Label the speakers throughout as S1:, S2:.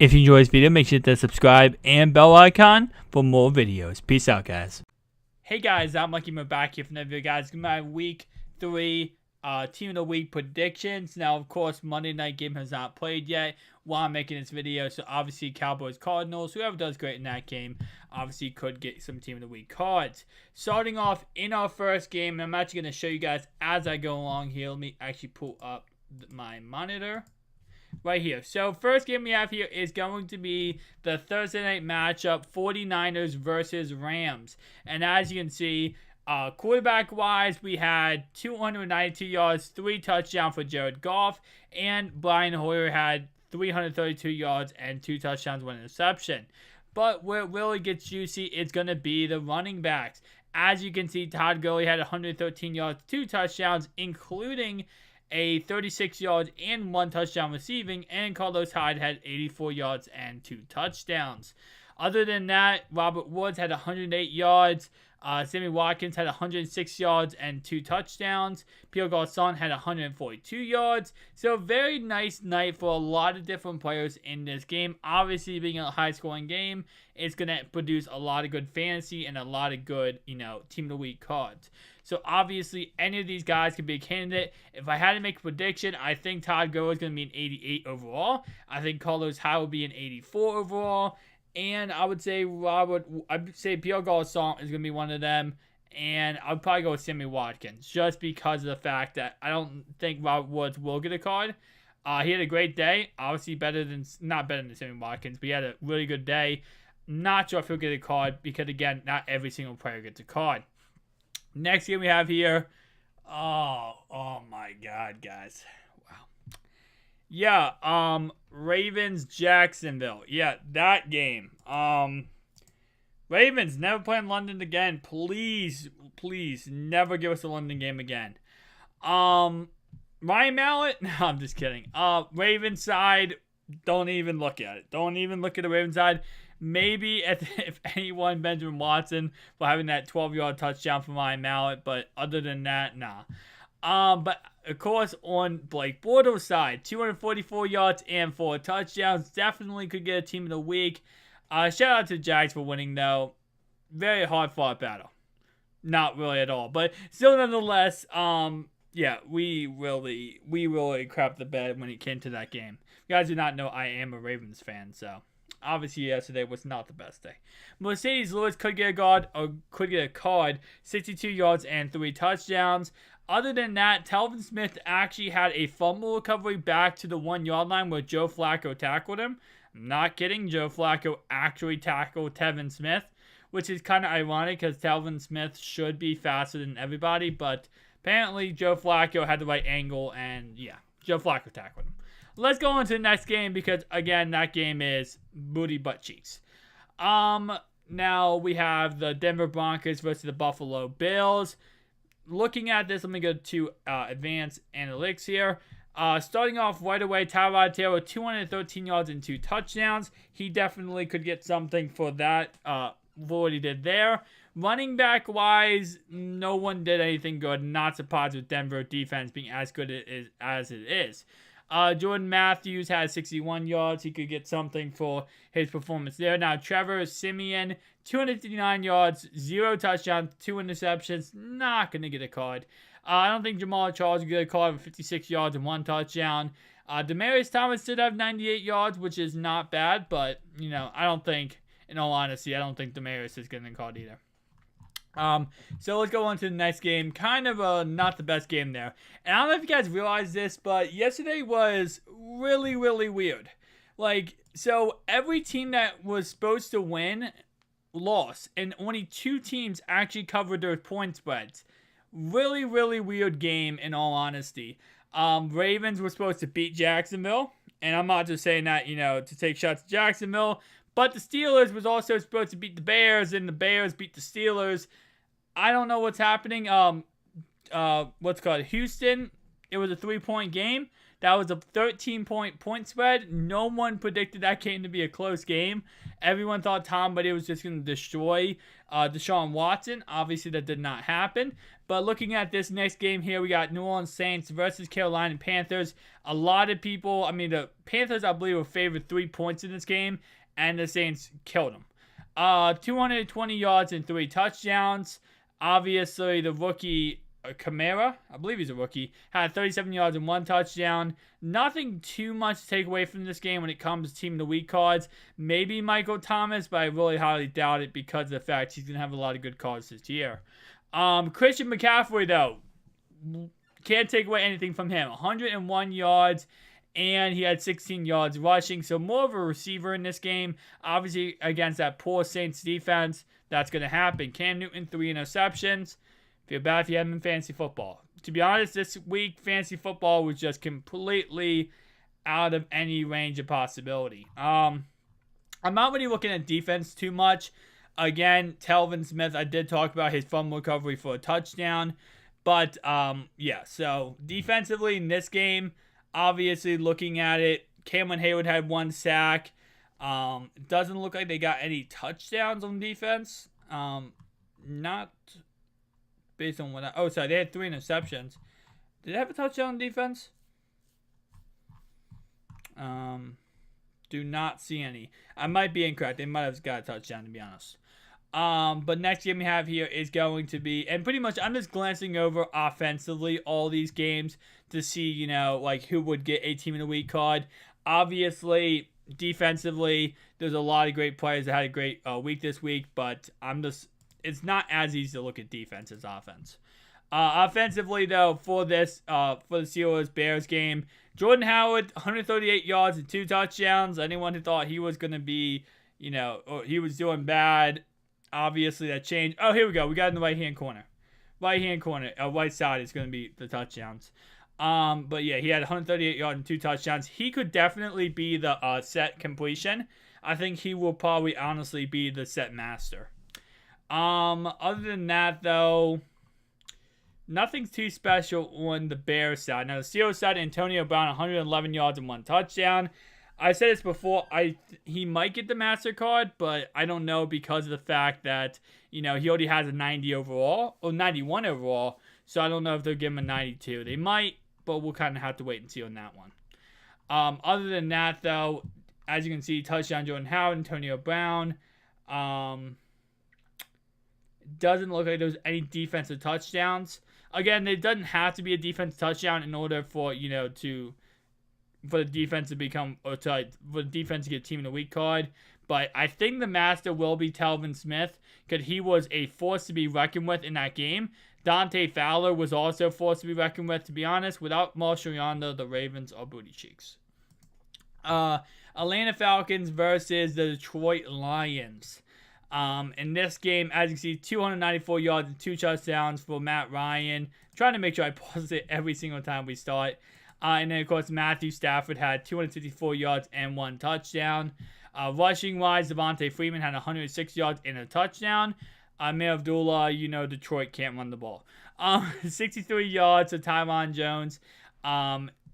S1: If you enjoyed this video, make sure to subscribe and bell icon for more videos. Peace out, guys. Hey guys, I'm Lucky. I'm back here for another video, guys. My week 3 team of the week predictions. Now, of course, Monday night game has not played yet while I'm making this video. So obviously, Cowboys, Cardinals, whoever does great in that game, obviously could get some team of the week cards. Starting off in our first game, and I'm actually going to show you guys as I go along here. Let me actually pull up my monitor right here. So first game we have here is going to be the Thursday night matchup, 49ers versus Rams. And as you can see, quarterback wise, we had 292 yards, 3 touchdowns for Jared Goff, and Brian Hoyer had 332 yards and 2 touchdowns, 1 interception. But where it really gets juicy, it's going to be the running backs. As you can see, Todd Gurley had 113 yards, 2 touchdowns, including a 36 yards and 1 touchdown receiving, and Carlos Hyde had 84 yards and 2 touchdowns. Other than that, Robert Woods had 108 yards. Sammy Watkins had 106 yards and 2 touchdowns. Pierre Garçon had 142 yards. So very nice night for a lot of different players in this game. Obviously, being a high-scoring game, it's going to produce a lot of good fantasy and a lot of good, team of the week cards. So obviously, any of these guys could be a candidate. If I had to make a prediction, I think Todd Gurley is going to be an 88 overall. I think Carlos Hyde will be an 84 overall. And I would say Pierre Garçon is going to be one of them. And I would probably go with Sammy Watkins, just because of the fact that I don't think Robert Woods will get a card. He had a great day. Obviously not better than Sammy Watkins, but he had a really good day. Not sure if he'll get a card because, again, not every single player gets a card. Next game we have here. Oh my God, guys. Yeah, Ravens, Jacksonville. Yeah, that game. Ravens, never play in London again. Please, never give us a London game again. Ryan Mallett? No, I'm just kidding. Ravens side, don't even look at it. Don't even look at the Ravens side. Maybe if anyone, Benjamin Watson for having that 12-yard touchdown from Ryan Mallett, but other than that, nah. But of course, on Blake Bortles' side, 244 yards and 4 touchdowns. Definitely could get a team of the week. Shout out to the Jags for winning, though. Very hard fought battle. Not really at all, but still, nonetheless, yeah, we really crapped the bed when it came to that game. You guys do not know I am a Ravens fan, so obviously yesterday was not the best day. Mercedes Lewis could get a card, 62 yards and 3 touchdowns. Other than that, Telvin Smith actually had a fumble recovery back to the 1-yard line where Joe Flacco tackled him. I'm not kidding. Joe Flacco actually tackled Telvin Smith, which is kind of ironic because Telvin Smith should be faster than everybody, but apparently Joe Flacco had the right angle, and yeah, Joe Flacco tackled him. Let's go on to the next game because, again, that game is booty butt cheeks. Now we have the Denver Broncos versus the Buffalo Bills. Looking at this, let me go to advanced analytics here. Starting off right away, Tyrod Taylor, 213 yards and 2 touchdowns. He definitely could get something for that, for what he did there. Running back-wise, no one did anything good. Not surprised with Denver defense being as good as it is. Jordan Matthews had 61 yards. He could get something for his performance there. Now, Trevor Siemian, 259 yards, 0 touchdowns, 2 interceptions. Not going to get a card. I don't think Jamal Charles will get a card with 56 yards and 1 touchdown. Demaryius Thomas did have 98 yards, which is not bad. But, I don't think, in all honesty, I don't think Demaryius is getting a card either. So let's go on to the next game. Kind of not the best game there. And I don't know if you guys realize this, but yesterday was really, really weird. So every team that was supposed to win lost, and only 2 teams actually covered their point spreads. Really, really weird game, in all honesty. Ravens were supposed to beat Jacksonville, and I'm not just saying that, to take shots at Jacksonville, but the Steelers was also supposed to beat the Bears, and the Bears beat the Steelers. I don't know what's happening. Houston, it was a 3-point game. That was a 13-point spread. No one predicted that game to be a close game. Everyone thought Tom Brady was just going to destroy Deshaun Watson. Obviously, that did not happen. But looking at this next game here, we got New Orleans Saints versus Carolina Panthers. A lot of people, I mean, the Panthers, I believe, were favored 3 points in this game, and the Saints killed them. 220 yards and 3 touchdowns. Obviously, the rookie Kamara, I believe he's a rookie, had 37 yards and 1 touchdown. Nothing too much to take away from this game when it comes to Team of the Week cards. Maybe Michael Thomas, but I really highly doubt it because of the fact he's going to have a lot of good cards this year. Christian McCaffrey, though, can't take away anything from him. 101 yards, and he had 16 yards rushing, so more of a receiver in this game. Obviously, against that poor Saints defense, that's going to happen. Cam Newton, 3 interceptions. Feel bad if you had him in fantasy football. To be honest, this week, fantasy football was just completely out of any range of possibility. I'm not really looking at defense too much. Again, Telvin Smith, I did talk about his fumble recovery for a touchdown. But, yeah, so defensively in this game, obviously looking at it, Cameron Hayward had 1 sack. It doesn't look like they got any touchdowns on defense. Not based on what sorry, they had 3 interceptions. Did they have a touchdown on defense? Do not see any. I might be incorrect. They might have got a touchdown, to be honest. But next game we have here is going to be, and pretty much I'm just glancing over offensively all these games to see, you know, like who would get a Team of the Week card. Obviously, defensively, there's a lot of great players that had a great week this week, but it's not as easy to look at defense as offense. Offensively, though, for the Steelers-Bears game, Jordan Howard, 138 yards and 2 touchdowns. Anyone who thought he was going to be, you know, or he was doing bad, obviously that changed. Oh, here we go. We got in the right-hand corner. Right side is going to be the touchdowns. But yeah, he had 138 yards and 2 touchdowns. He could definitely be the set completion. I think he will probably honestly be the set master. Other than that, though, nothing too special on the Bears side. Now, the Steelers side, Antonio Brown, 111 yards and 1 touchdown. I said this before, he might get the MasterCard, but I don't know because of the fact that, you know, he already has a 90 overall, or 91 overall, so I don't know if they'll give him a 92. They might, but we'll kind of have to wait and see on that one. Other than that, though, as you can see, touchdown Jordan Howard, Antonio Brown. Doesn't look like there's any defensive touchdowns. Again, it doesn't have to be a defensive touchdown in order for, you know, for the defense to become, or for the defense to get Team of the Week card. But I think the master will be Telvin Smith, because he was a force to be reckoned with in that game. Dante Fowler was also a force to be reckoned with, to be honest. Without Marshall Yonder, the Ravens are booty cheeks. Atlanta Falcons versus the Detroit Lions. In this game, as you can see, 294 yards and 2 touchdowns for Matt Ryan. I'm trying to make sure I pause it every single time we start. And then, of course, Matthew Stafford had 254 yards and 1 touchdown. Rushing-wise, Devontae Freeman had 106 yards and a touchdown. Amir Abdullah, you know, Detroit can't run the ball. 63 yards to Tyron Jones.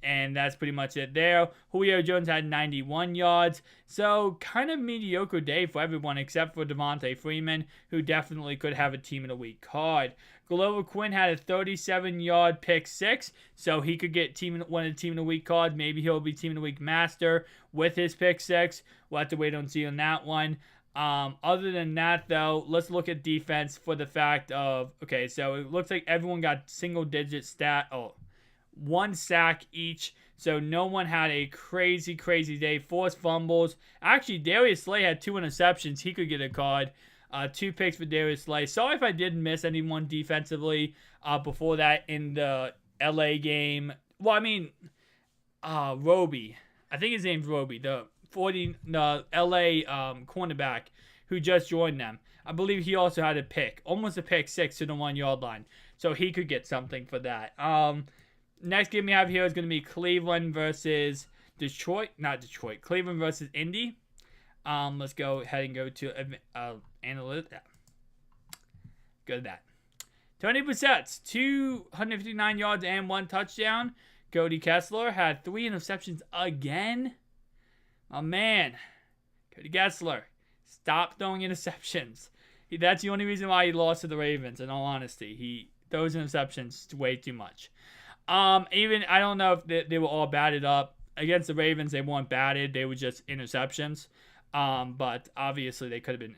S1: And that's pretty much it there. Julio Jones had 91 yards. So, kind of mediocre day for everyone except for Devontae Freeman, who definitely could have a Team of the Week card. Glover Quinn had a 37-yard pick 6, so he could get one of the Team of the Week cards. Maybe he'll be Team of the Week master with his pick 6. We'll have to wait and see on that one. Other than that, though, let's look at defense for the fact of, okay, so it looks like everyone got single-digit 1 sack each, so no one had a crazy day. Forced fumbles. Actually, Darius Slay had 2 interceptions. He could get a card. 2 picks for Darius Slay. Sorry if I did miss anyone defensively before that in the LA game. Well, I mean, Roby. I think his name's Roby, the LA cornerback who just joined them. I believe he also had a pick, almost a pick 6 to the 1-yard line. So he could get something for that. Next game we have here is going to be Cleveland versus Detroit. Not Detroit. Cleveland versus Indy. Let's go ahead and go to analytics. Go to that. Tony Brissett's 259 yards and 1 touchdown. Cody Kessler had 3 interceptions again. Oh, man. Cody Kessler, stop throwing interceptions. That's the only reason why he lost to the Ravens, in all honesty. He throws interceptions way too much. Even, I don't know if they were all batted up. Against the Ravens, they weren't batted. They were just interceptions. But obviously, they could have been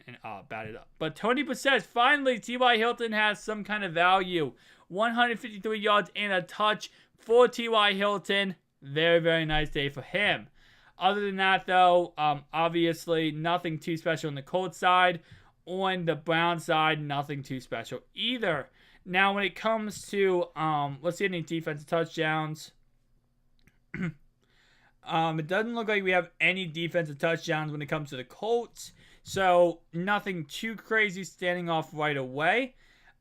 S1: batted up. But Tony says, finally, T.Y. Hilton has some kind of value. 153 yards and a touch for T.Y. Hilton. Very, very nice day for him. Other than that, though, obviously, nothing too special on the Colts side. On the Browns side, nothing too special either. Now, when it comes to, let's see any defensive touchdowns. It doesn't look like we have any defensive touchdowns when it comes to the Colts. So, nothing too crazy standing off right away.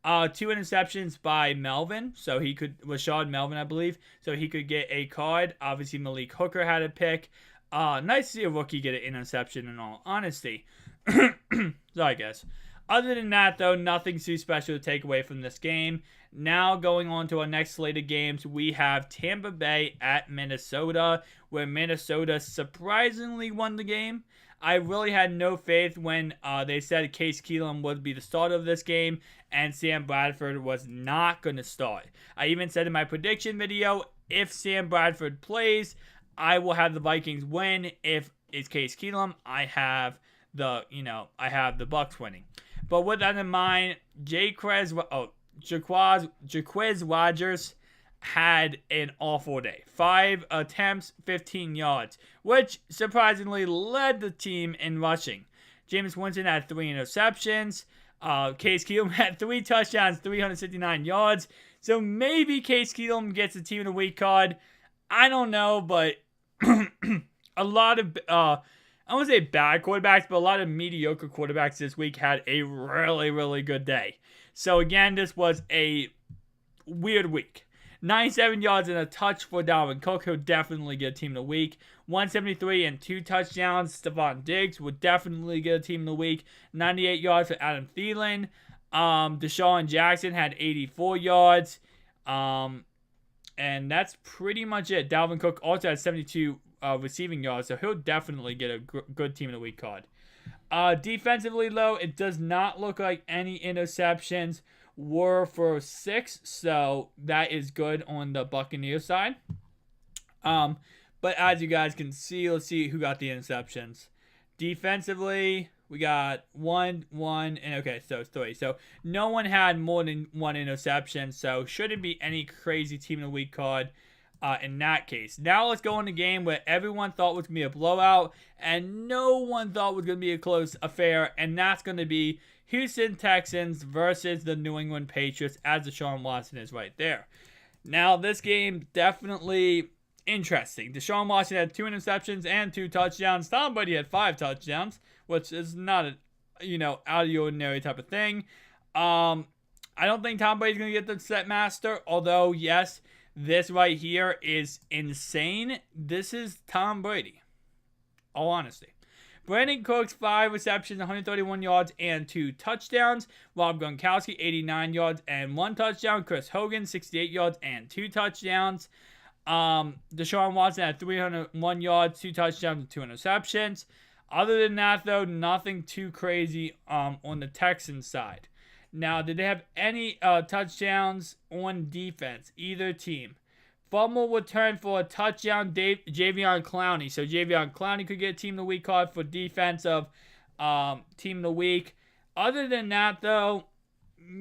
S1: 2 interceptions by Melvin. So, Rashad Melvin, I believe. So, he could get a card. Obviously, Malik Hooker had a pick. Nice to see a rookie get an interception in all honesty. So, I guess. Other than that, though, nothing too special to take away from this game. Now, going on to our next slate of games, we have Tampa Bay at Minnesota, where Minnesota surprisingly won the game. I really had no faith when they said Case Keenum would be the starter of this game, and Sam Bradford was not going to start. I even said in my prediction video, if Sam Bradford plays, I will have the Vikings win. If it's Case Keenum, I have the Bucs winning. But with that in mind, Jaquez Rodgers had an awful day. 5 attempts, 15 yards, which surprisingly led the team in rushing. Jameis Winston had 3 interceptions. Case Keenum had 3 touchdowns, 369 yards. So maybe Case Keenum gets the team of the week card. I don't know, but a lot of I won't say bad quarterbacks, but a lot of mediocre quarterbacks this week had a really, really good day. So again, this was a weird week. 97 yards and a touch for Dalvin Cook. He'll definitely get a team of the week. 173 and 2 touchdowns. Stephon Diggs would definitely get a team of the week. 98 yards for Adam Thielen. Deshaun Jackson had 84 yards. And that's pretty much it. Dalvin Cook also had 72 receiving yards, so he'll definitely get a good team of the week card. Defensively, though, it does not look like any interceptions were for 6, so that is good on the Buccaneers side. But as you guys can see, let's see who got the interceptions. Defensively, we got 1, and okay, so 3. So no one had more than 1 interception, so shouldn't be any crazy team of the week card in that case. Now let's go in the game where everyone thought was going to be a blowout and no one thought was going to be a close affair, and that's going to be Houston Texans versus the New England Patriots, as Deshaun Watson is right there. Now, this game definitely interesting. Deshaun Watson had 2 interceptions and 2 touchdowns. Tom Brady had 5 touchdowns, which is not a, out of the ordinary type of thing. I don't think Tom Brady's going to get the set master, although, yes, this right here is insane. This is Tom Brady. All honesty. Brandon Cooks, 5 receptions, 131 yards, and 2 touchdowns. Rob Gronkowski, 89 yards and 1 touchdown. Chris Hogan, 68 yards and 2 touchdowns. Deshaun Watson had 301 yards, 2 touchdowns, and 2 interceptions. Other than that, though, nothing too crazy on the Texans side. Now, did they have any touchdowns on defense? Either team. Fumble return for a touchdown, Javion Clowney. So Javion Clowney could get Team of the Week card for defensive Team of the Week. Other than that, though,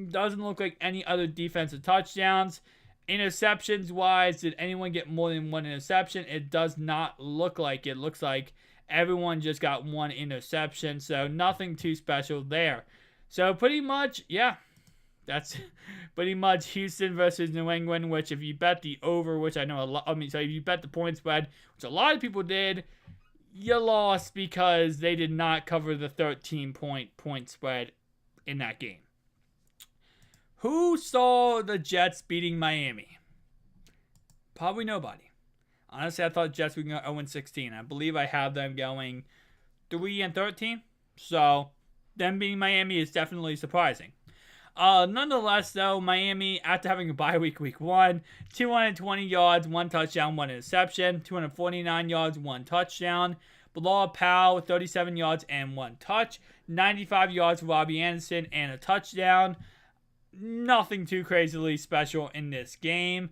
S1: doesn't look like any other defensive touchdowns. Interceptions-wise, did anyone get more than 1 interception? It does not look like it. Looks like everyone just got 1 interception, so nothing too special there. So pretty much, yeah, that's pretty much Houston versus New England, which if you bet the over, which I know a lot, if you bet the point spread, which a lot of people did, you lost because they did not cover the 13-point spread in that game. Who saw the Jets beating Miami? Probably nobody. Honestly, I thought Jets would go 0-16. I believe I have them going 3-13. So, them beating Miami is definitely surprising. Nonetheless, though, Miami, after having a bye week 1, 220 yards, 1 touchdown, 1 interception, 249 yards, 1 touchdown. Bilal Powell, 37 yards and 1 touch, 95 yards for Robbie Anderson and a touchdown. Nothing too crazily special in this game.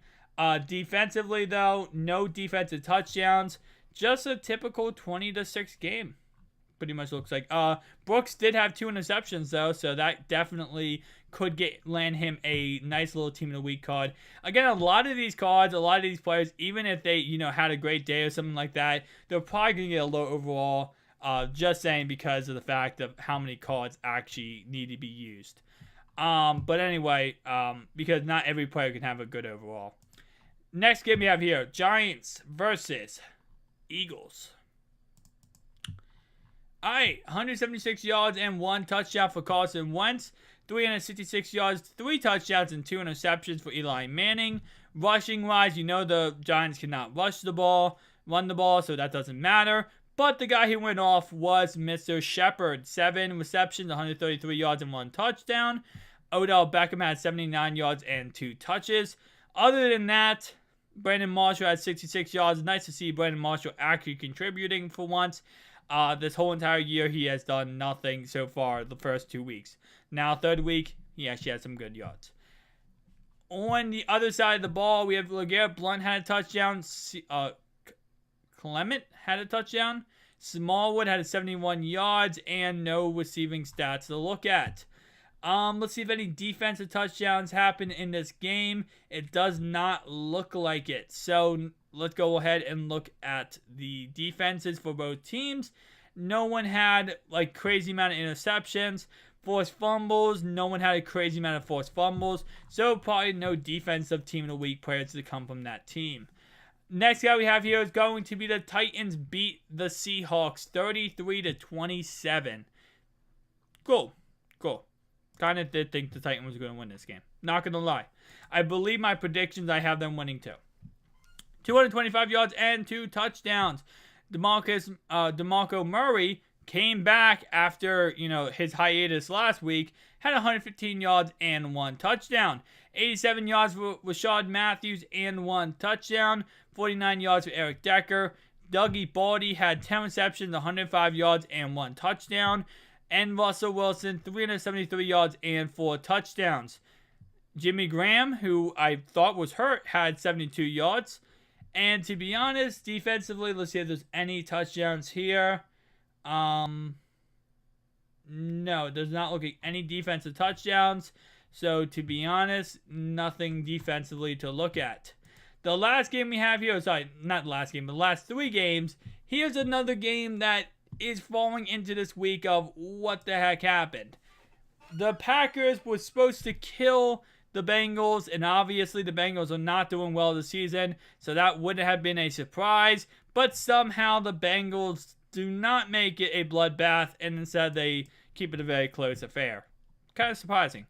S1: Defensively, though, no defensive touchdowns. Just a typical 20-6 game. Pretty much looks like. Brooks did have 2 interceptions, though, so that definitely could land him a nice little Team of the Week card. Again, a lot of these cards, a lot of these players, even if they, had a great day or something like that, they're probably going to get a low overall. Just saying, because of the fact of how many cards actually need to be used. But anyway, because not every player can have a good overall. Next game we have here, Giants versus Eagles. Alright, 176 yards and 1 touchdown for Carson Wentz. 366 yards, 3 touchdowns, and 2 interceptions for Eli Manning. Rushing-wise, the Giants cannot run the ball, so that doesn't matter. But the guy who went off was Mr. Shepard. 7 receptions, 133 yards, and 1 touchdown. Odell Beckham had 79 yards and 2 touches. Other than that, Brandon Marshall had 66 yards. Nice to see Brandon Marshall actually contributing for once. This whole entire year, he has done nothing so far the first 2 weeks. Now, third week, he actually had some good yards. On the other side of the ball, we have LeGarrette Blount had a touchdown. Clement had a touchdown. Smallwood had 71 yards and no receiving stats to look at. Let's see if any defensive touchdowns happen in this game. It does not look like it. So let's go ahead and look at the defenses for both teams. No one had crazy amount of interceptions. Forced fumbles. No one had a crazy amount of forced fumbles. So probably no defensive Team of the Week players to come from that team. Next guy we have here is going to be the Titans beat the Seahawks 33-27. Cool. Kind of did think the Titans was going to win this game. Not going to lie. I believe my predictions, I have them winning too. 225 yards and 2 touchdowns. DeMarco Murray came back after, his hiatus last week. Had 115 yards and 1 touchdown. 87 yards for Rashad Matthews and 1 touchdown. 49 yards for Eric Decker. Dougie Baldy had 10 receptions, 105 yards, and 1 touchdown. And Russell Wilson, 373 yards and 4 touchdowns. Jimmy Graham, who I thought was hurt, had 72 yards. And to be honest, defensively, let's see if there's any touchdowns here. No, there's not looking any defensive touchdowns. So to be honest, nothing defensively to look at. The last game we have here, sorry, not the last game, but the last 3 games. Here's another game that is falling into this week of what the heck happened. The Packers were supposed to kill the Bengals, and obviously the Bengals are not doing well this season, so that wouldn't have been a surprise. But somehow the Bengals do not make it a bloodbath, and instead they keep it a very close affair. Kind of surprising.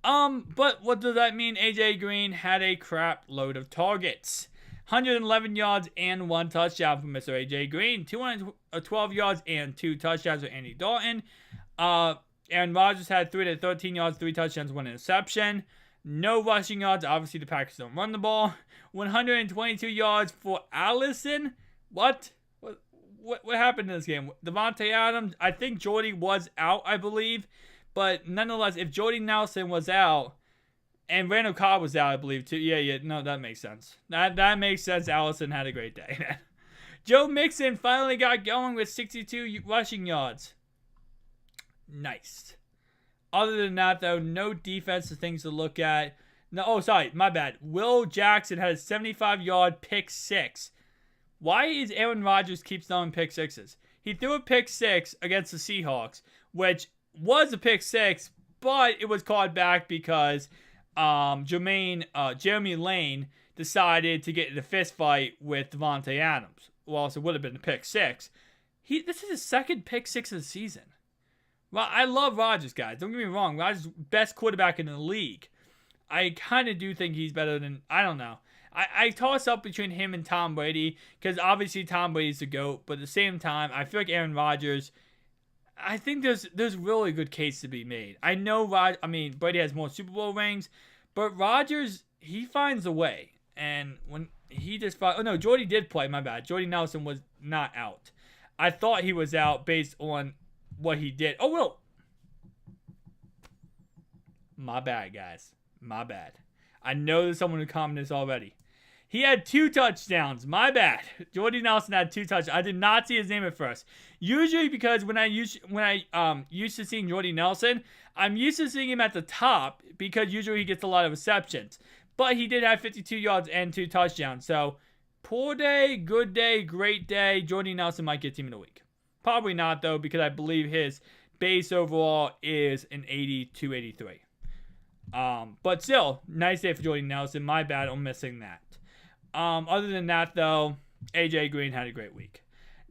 S1: But what does that mean? AJ Green had a crap load of targets. 111 yards and 1 touchdown for Mr. AJ Green. 212 yards and 2 touchdowns for Andy Dalton. Aaron Rodgers had 313 yards, 3 touchdowns, 1 interception. No rushing yards. Obviously, the Packers don't run the ball. 122 yards for Allison. What happened in this game? Devontae Adams, I think Jordy was out, I believe. But nonetheless, if Jordy Nelson was out, and Randall Cobb was out, I believe, too. Yeah, no, that makes sense. That makes sense. Allison had a great day. Joe Mixon finally got going with 62 rushing yards. Nice. Other than that, though, no defensive things to look at. No, my bad. Will Jackson had a 75-yard pick 6. Why is Aaron Rodgers keeps throwing pick 6s? He threw a pick 6 against the Seahawks, which was a pick 6, but it was called back because Jeremy Lane decided to get in a fist fight with Devontae Adams. Well, it would have been a pick 6. This is his second pick 6 of the season. Well, I love Rodgers, guys. Don't get me wrong. Rodgers is best quarterback in the league. I kind of do think he's better than, I don't know. I toss up between him and Tom Brady because obviously Tom Brady's the GOAT, but at the same time, I feel like Aaron Rodgers, I think there's really good case to be made. I know Brady has more Super Bowl rings, but Rodgers, he finds a way. And when he just fought, oh no, Jordy did play, my bad. Jordy Nelson was not out. I thought he was out based on what he did. Oh, well. My bad, guys. My bad. I know there's someone who commented this already. He had 2 touchdowns. My bad. Jordy Nelson had 2 touchdowns. I did not see his name at first. Usually because when I used to seeing Jordy Nelson, I'm used to seeing him at the top because usually he gets a lot of receptions. But he did have 52 yards and 2 touchdowns. So, poor day, good day, great day. Jordy Nelson might get team of the week. Probably not, though, because I believe his base overall is an 82-83. But still, nice day for Jordy Nelson. My bad on missing that. Other than that, though, AJ Green had a great week.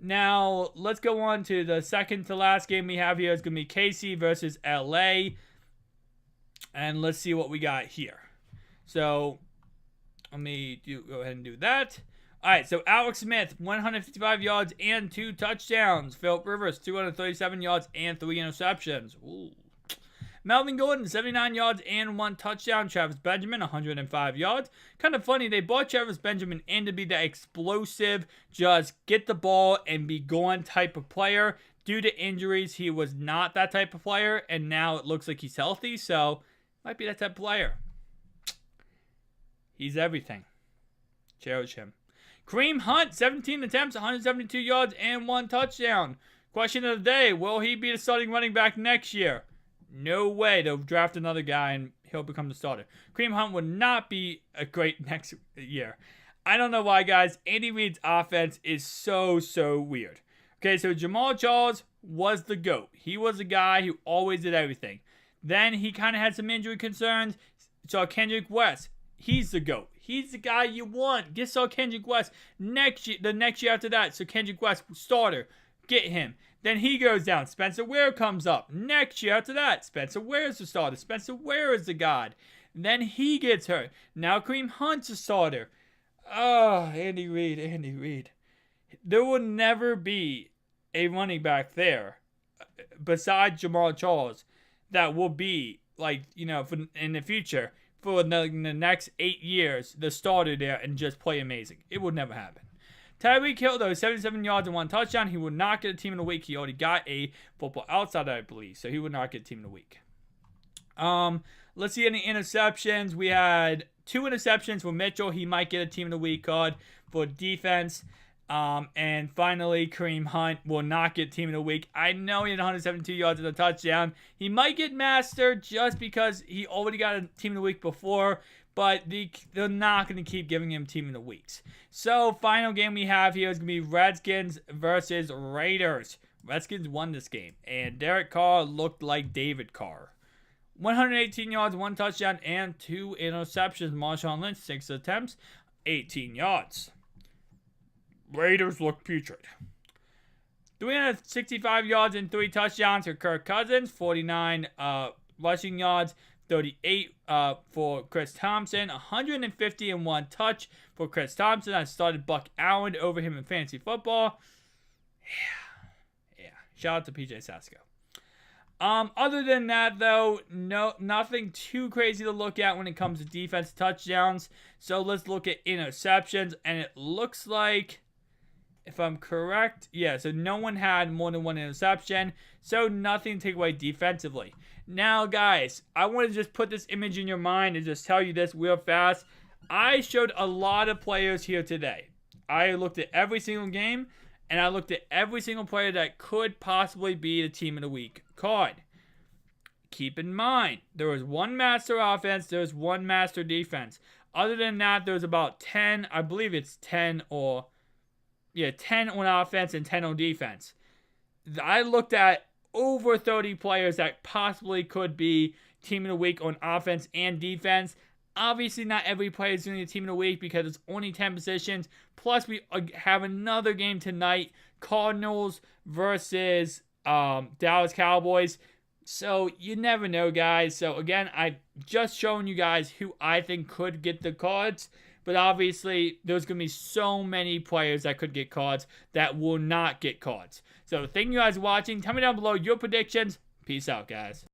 S1: Now, let's go on to the second to last game we have here. It's going to be KC versus LA. And let's see what we got here. So, let me go ahead and do that. All right, so Alex Smith, 155 yards and 2 touchdowns. Philip Rivers, 237 yards and 3 interceptions. Ooh. Melvin Gordon, 79 yards and 1 touchdown. Travis Benjamin, 105 yards. Kind of funny, they brought Travis Benjamin in to be the explosive, just get the ball and be gone type of player. Due to injuries, he was not that type of player, and now it looks like he's healthy, so might be that type of player. He's everything. Cherish him. Kareem Hunt, 17 attempts, 172 yards, and 1 touchdown. Question of the day, will he be the starting running back next year? No way. They'll draft another guy and he'll become the starter. Kareem Hunt would not be a great next year. I don't know why, guys. Andy Reid's offense is so weird. Okay, so Jamal Charles was the GOAT. He was the guy who always did everything. Then he kind of had some injury concerns. So Kendrick West, he's the GOAT. He's the guy you want. Get Kendrick West the next year after that. So Kendrick West, starter. Get him. Then he goes down. Spencer Ware comes up. Next year after that, Spencer Ware's the starter. Spencer Ware is the god. Then he gets hurt. Now Kareem Hunt's the starter. Oh, Andy Reid. There will never be a running back there besides Jamal Charles that will be, in the future, for the next 8 years, the starter there and just play amazing. It would never happen. Tyreek Hill, though, 77 yards and 1 touchdown. He would not get a team of the week. He already got a Football Outsider, I believe. So he would not get team of the week. Let's see any interceptions. We had 2 interceptions for Mitchell. He might get a team of the week card for defense. And finally, Kareem Hunt will not get team of the week. I know he had 172 yards and a touchdown. He might get master just because he already got a team of the week before. But they're not going to keep giving him team of the weeks. So, final game we have here is going to be Redskins versus Raiders. Redskins won this game. And Derek Carr looked like David Carr. 118 yards, 1 touchdown, and 2 interceptions. Marshawn Lynch, 6 attempts, 18 yards. Raiders look putrid. 365 yards and 3 touchdowns for Kirk Cousins. 49 rushing yards. 38 for Chris Thompson, 150 and 1 touch for Chris Thompson. I started Buck Allen over him in fantasy football. Yeah. Shout out to PJ SASKO. Other than that, though, nothing too crazy to look at when it comes to defense touchdowns. So let's look at interceptions, and it looks like, if I'm correct, so no one had more than 1 interception. So nothing to take away defensively. Now, guys, I want to just put this image in your mind and just tell you this real fast. I showed a lot of players here today. I looked at every single game, and I looked at every single player that could possibly be the team of the week card. Keep in mind, there was 1 master offense, there was 1 master defense. Other than that, there was about 10, I believe it's 10 on offense and 10 on defense. I looked at over 30 players that possibly could be team of the week on offense and defense. Obviously, not every player is doing the team of the week because it's only 10 positions. Plus, we have another game tonight, Cardinals versus Dallas Cowboys. So, you never know, guys. So, again, I just shown you guys who I think could get the cards. but obviously there's going to be so many players that could get cards that will not get cards. So thank you guys for watching. Tell me down below your predictions. Peace out, guys.